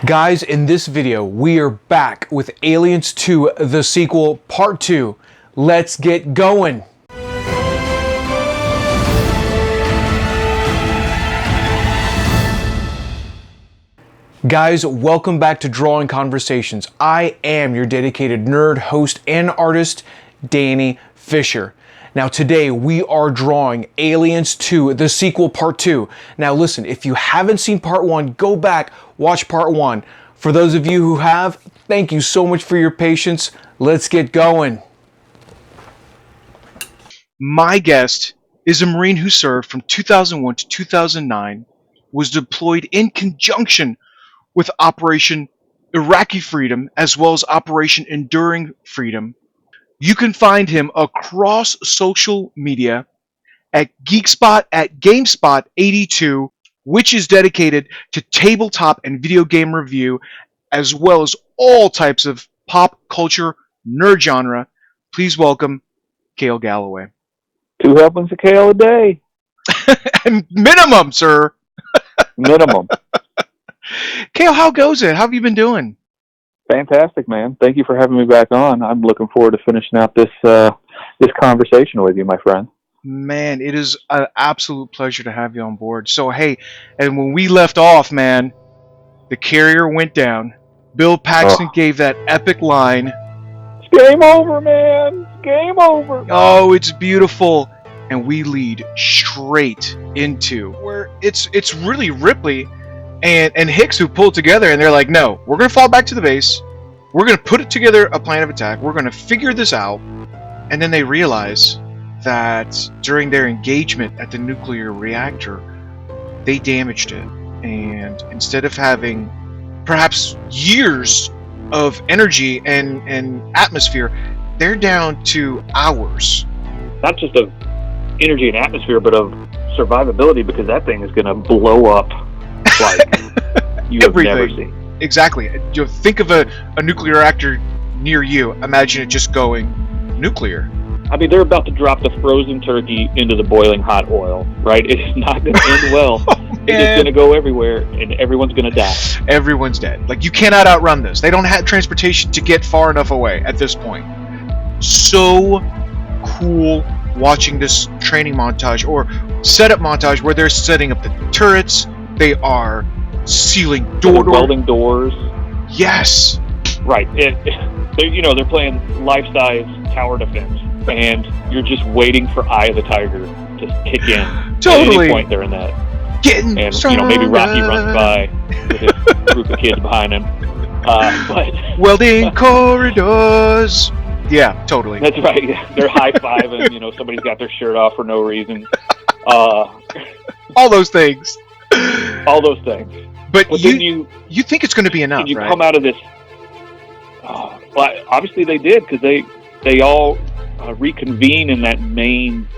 Guys, in this video, we are back with Aliens 2, the sequel, part 2. Let's get going. Guys, welcome back to Drawing Conversations. I am your dedicated nerd, host, and artist, Danny Fisher. Now today we are drawing Aliens 2, the sequel, part 2. Now listen, if you haven't seen part 1, go back, watch part 1. For those of you who have, thank you so much for your patience. Let's get going. My guest is a Marine who served from 2001 to 2009, was deployed in conjunction with Operation Iraqi Freedom as well as Operation Enduring Freedom. You can find him across social media at GeekSpot at GameSpot82, which is dedicated to tabletop and video game review, as well as all types of pop culture nerd genre. Please welcome Cale Galloway. 2 helpings of kale a day. Minimum, sir. Minimum. Cale, how goes it? How have you been doing? Fantastic, man. Thank you for having me back on. I'm looking forward to finishing out this conversation with you, my friend. Man, it is an absolute pleasure to have you on board. So, hey, and when we left off, man, the carrier went down. Bill Paxton gave that epic line. It's game over, man. It's game over. Oh, it's beautiful. And we lead straight into where it's really Ripley and Hicks who pulled together, and they're like, no, we're going to fall back to the base. We're going to put together a plan of attack. We're going to figure this out. And then they realize that during their engagement at the nuclear reactor, they damaged it. And instead of having perhaps years of energy and atmosphere, they're down to hours. Not just of energy and atmosphere, but of survivability, because that thing is going to blow up like you have never seen. Exactly. You think of a nuclear reactor near you. Imagine it just going nuclear. I mean, they're about to drop the frozen turkey into the boiling hot oil, right? It's not going to end well. It's just going to go everywhere, and everyone's going to die. Everyone's dead. Like, you cannot outrun this. They don't have transportation to get far enough away at this point. So cool watching this training montage or setup montage where they're setting up the turrets. They are sealing welding doors. Yes. Right. They're playing life-size tower defense, and you're just waiting for Eye of the Tiger to kick in. Totally. At any point they're in that. Getting stronger. Maybe Rocky runs by with his group of kids behind him. But welding corridors. Yeah, totally. That's right. They're high-fiving. Somebody's got their shirt off for no reason. All those things. All those things. But you think it's going to be enough, you right? Come out of this. Well, obviously they did, because they all reconvene in that main,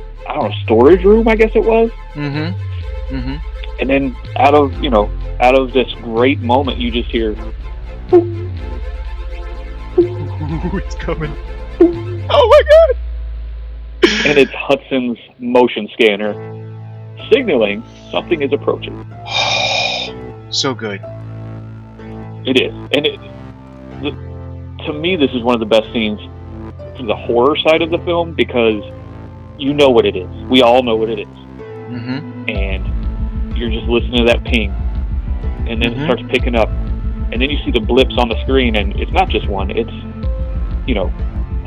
storage room, I guess it was. Mm-hmm. Mm-hmm. And then out of this great moment, you just hear. Ooh, it's coming. Oh my God! And it's Hudson's motion scanner signaling something is approaching. So good. It is. And to me, this is one of the best scenes from the horror side of the film, because you know what it is. We all know what it is. Mm-hmm. And you're just listening to that ping. And then it starts picking up. And then you see the blips on the screen, and it's not just one. It's,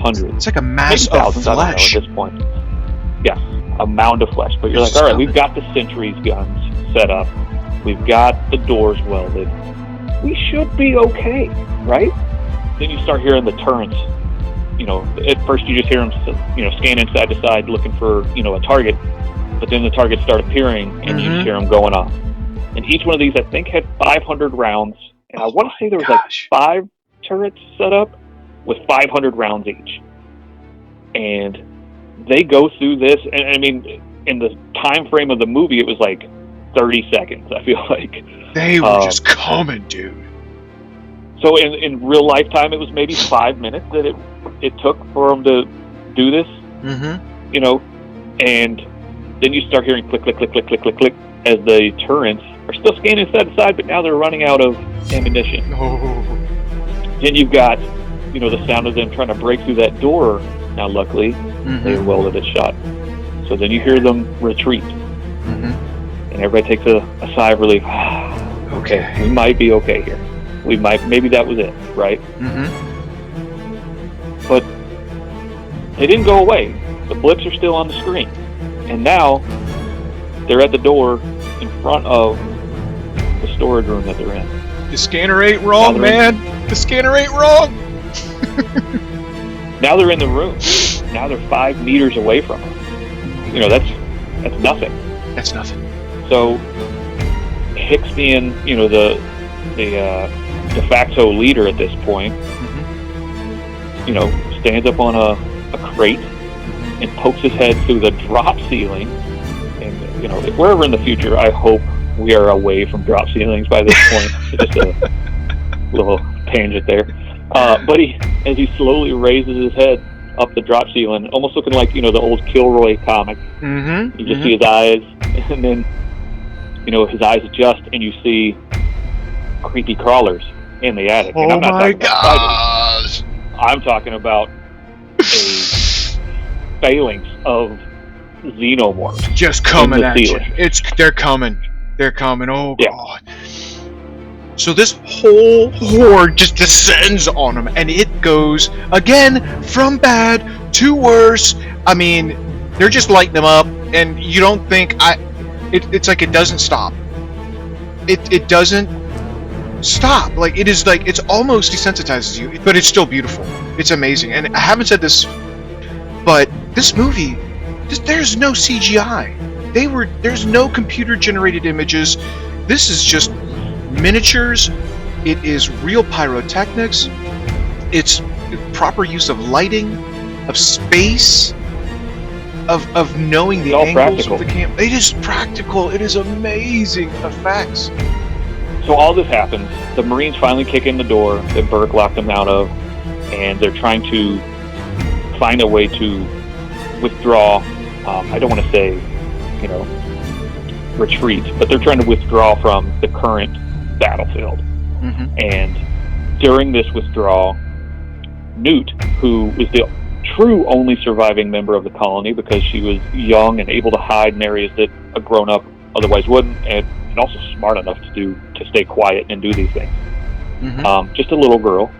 hundreds. It's like a mass maybe thousands, of flesh. I don't know at this point. Yes, a mound of flesh. But you're like, all right, we've got the sentries guns set up. We've got the doors welded. We should be okay, right? Then you start hearing the turrets. At first you just hear them, scanning side to side looking for, a target. But then the targets start appearing, and you just hear them going off. And each one of these, I think, had 500 rounds. And I want to say there was like 5 turrets set up with 500 rounds each. And they go through this, and I mean, in the time frame of the movie, it was like 30 seconds, I feel like. They were just coming, dude. So in real lifetime, it was maybe 5 minutes that it took for them to do this. Mm-hmm. And then you start hearing click, click, click, click, click, click, click, as the turrets are still scanning side to side, but now they're running out of ammunition. Oh. Then you've got, the sound of them trying to break through that door. Now, luckily, they welded it shut. So then you hear them retreat. And everybody takes a sigh of relief. Okay, we might be okay here. Maybe that was it, right? But they didn't go away. The blips are still on the screen. And now, they're at the door in front of the storage room that they're in. The scanner ain't wrong, man. The scanner ain't wrong. Now they're in the room. Now they're 5 meters away from them. That's nothing. That's nothing. So Hicks being, the de facto leader at this point, stands up on a crate and pokes his head through the drop ceiling. And if we're ever in the future, I hope we are away from drop ceilings by this point. Just a little tangent there. But as he slowly raises his head up the drop ceiling, almost looking like, the old Kilroy comic. You just see his eyes, and then, his eyes adjust, and you see creepy crawlers in the attic. And Oh I'm not my talking about spiders. I'm talking about a phalanx of xenomorphs. Just coming the at you. ceiling. They're coming. They're coming. Oh, Yeah. God. So this whole horde just descends on them, and it goes, again, from bad to worse. I mean, they're just lighting them up, and you don't think... It's like it doesn't stop. It doesn't stop. Like, it is like... It's almost desensitizes you, but it's still beautiful. It's amazing. And I haven't said this, but this movie, there's no CGI. There's no computer-generated images. This is just... miniatures. It is real pyrotechnics. It's proper use of lighting, of space, of knowing the angles practical. of the camera. It is practical. It is amazing effects. So all this happens. The Marines finally kick in the door that Burke locked them out of, and they're trying to find a way to withdraw. I don't want to say, retreat, but they're trying to withdraw from the current battlefield. And during this withdrawal, Newt, who was the true only surviving member of the colony because she was young and able to hide in areas that a grown-up otherwise wouldn't, and also smart enough to stay quiet and do these things. Just a little girl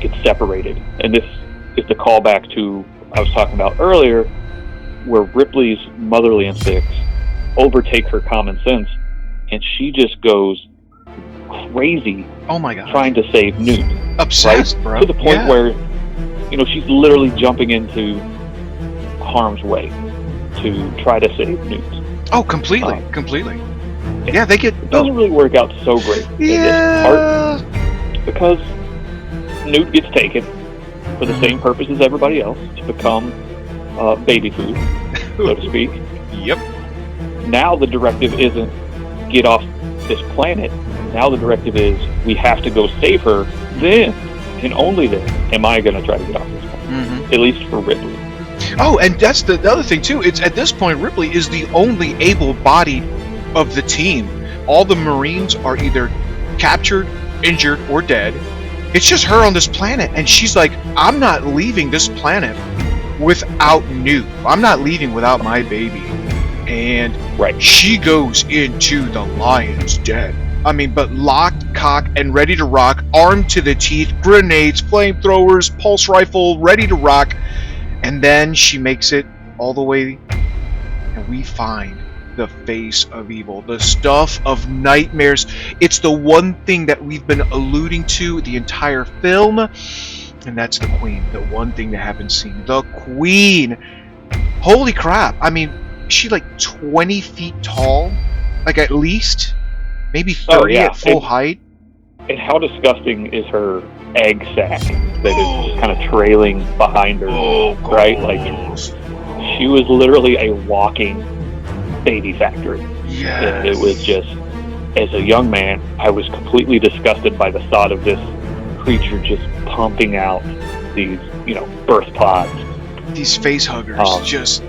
gets separated, and this is the callback to I was talking about earlier, where Ripley's motherly instincts overtake her common sense, and she just goes crazy. Oh my God! Trying to save Newt, Obsessed, right? bro. To the point where, she's literally jumping into harm's way to try to save Newt. Oh, completely, completely. Yeah, they get. It doesn't really work out so great in this part because Newt gets taken for the same purpose as everybody else, to become baby food, so to speak. Yep. Now the directive isn't get off this planet. Now the directive is we have to go save her. Then, and only then, am I going to try to get off this planet. At least for Ripley. Oh, and that's the other thing too. It's at this point Ripley is the only able-bodied of the team. All the Marines are either captured, injured, or dead. It's just her on this planet, and she's like, I'm not leaving this planet without Newt. I'm not leaving without my baby. And she goes into the lion's den. I mean, but locked, cocked, and ready to rock, armed to the teeth, grenades, flamethrowers, pulse rifle, ready to rock. And then she makes it all the way, and we find the face of evil, the stuff of nightmares. It's the one thing that we've been alluding to the entire film, and that's the Queen. The one thing that haven't seen. The Queen! Holy crap. I mean, is she like 20 feet tall? Like at least? Maybe 30 at full height? And how disgusting is her egg sack that is just kind of trailing behind her, right? Like, she was literally a walking baby factory. Yes. And it was just, as a young man, I was completely disgusted by the thought of this creature just pumping out these, birth pods. These face huggers, just...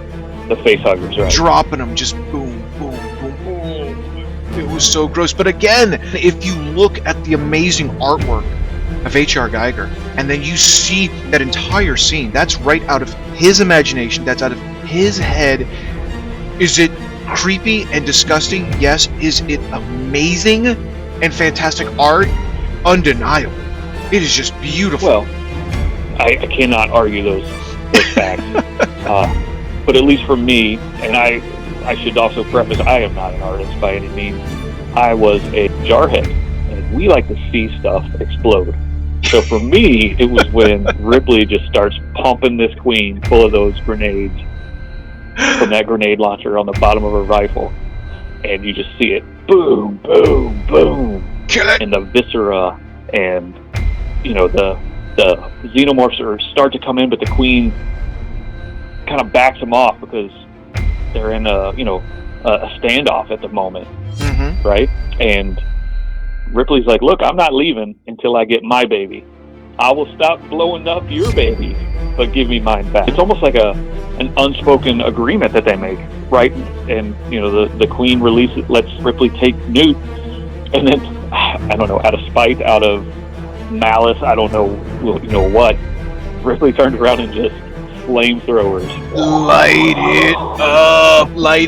The face huggers, right? Dropping them, just boom, boom, boom, boom. It was so gross. But again, if you look at the amazing artwork of H.R. Geiger, and then you see that entire scene, that's right out of his imagination, that's out of his head. Is it creepy and disgusting? Yes. Is it amazing and fantastic art? Undeniable. It is just beautiful. Well, I cannot argue those facts. But at least for me, and I should also preface, I am not an artist by any means. I was a jarhead, and we like to see stuff explode. So for me, it was when Ripley just starts pumping this queen full of those grenades from that grenade launcher on the bottom of her rifle, and you just see it boom, boom, boom, kill it, and the viscera, and the xenomorphs start to come in, but the queen kind of backs them off because they're in a standoff at the moment, right? And Ripley's like, look, I'm not leaving until I get my baby. I will stop blowing up your baby, but give me mine back. It's almost like an unspoken agreement that they make, right? And the queen lets Ripley take Newt, and then I don't know, out of spite, out of malice, I don't know, what, Ripley turns around and just flamethrowers. Light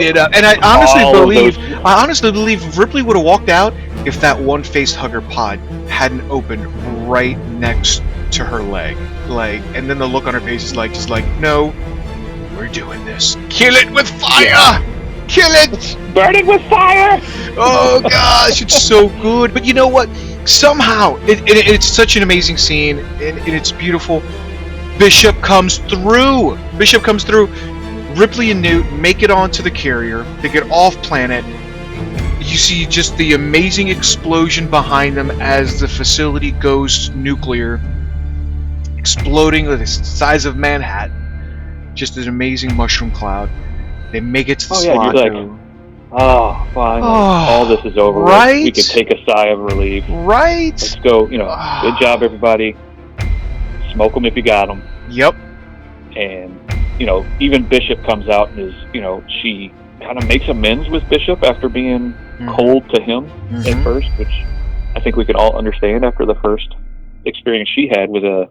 it up. And I honestly believe if Ripley would have walked out, if that one face-hugger pod hadn't opened right next to her leg. And then the look on her face is just like, no, we're doing this. Kill it with fire! Yeah. Kill it! Burn it with fire! Oh gosh, it's so good. But you know what? Somehow, it's such an amazing scene, and it's beautiful. Bishop comes through. Ripley and Newt make it onto the carrier. They get off planet. You see just the amazing explosion behind them as the facility goes nuclear, exploding with the size of Manhattan. Just an amazing mushroom cloud. They make it to the slot. You're like, oh, finally, all this is over. Right? We can take a sigh of relief. Right? Let's go. Good job, everybody. Smoke them if you got them. Yep. And even Bishop comes out and is, she kind of makes amends with Bishop after being cold to him at first, which I think we could all understand after the first experience she had with the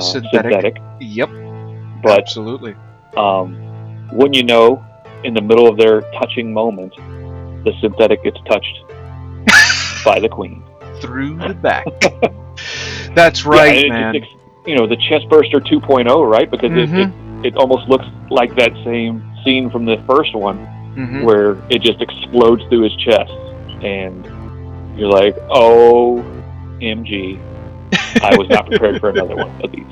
synthetic. Yep. But absolutely. Wouldn't you know, in the middle of their touching moment, the synthetic gets touched by the queen through the back. That's right, man. The chestburster 2.0, right? Because it almost looks like that same scene from the first one, where it just explodes through his chest, and you're like, OMG, I was not prepared for another one of these.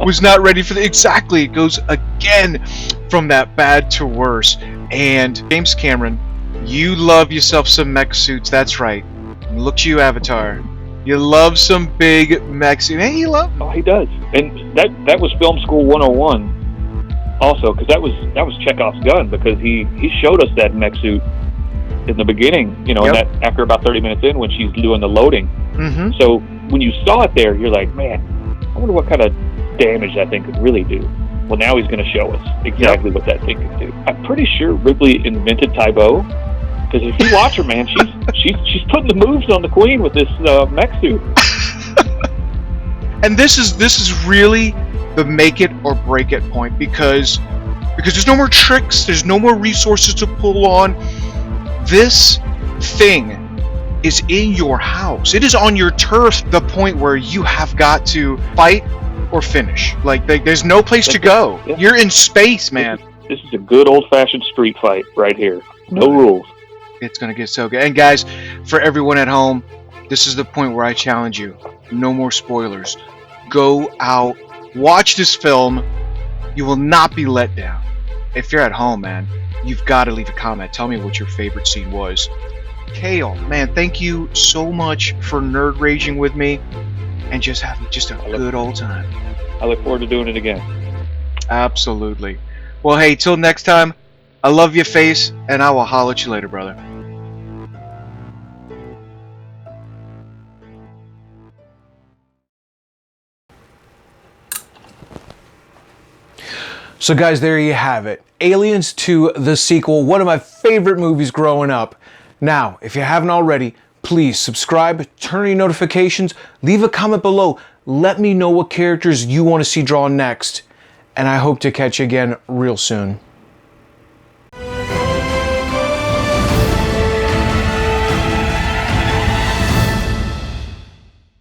Was not ready for exactly. It goes again from that bad to worse. And James Cameron, you love yourself some mech suits. That's right. Look to you, Avatar. You love some big mech suits. Hey, you love. Oh, he does. And that was Film School 101. Also, because that was Chekhov's gun, because he showed us that mech suit in the beginning. And that after about 30 minutes in, when she's doing the loading. So when you saw it there, you're like, man, I wonder what kind of damage that thing could really do. Well, now he's going to show us exactly what that thing can do. I'm pretty sure Ripley invented Tybo, because if you watch her, man, she's putting the moves on the queen with this mech suit. And this is really the make it or break it point, because there's no more tricks, there's no more resources to pull on. This thing is in your house. It is on your turf, the point where you have got to fight or finish. There's no place to go. Yeah. You're in space, man. This is a good old-fashioned street fight right here. No rules. It's going to get so good. And guys, for everyone at home, this is the point where I challenge you. No more spoilers. Go out, watch this film. You will not be let down. If you're at home, man, you've got to leave a comment. Tell me what your favorite scene was. Gale, man, thank you so much for nerd raging with me and just having a good old time. I look forward to doing it again. Absolutely. Well, hey, till next time, I love your face, and I will holler at you later, brother. So guys, there you have it. Aliens 2, the sequel, one of my favorite movies growing up. Now, if you haven't already, please subscribe, turn on your notifications, leave a comment below. Let me know what characters you want to see drawn next. And I hope to catch you again real soon.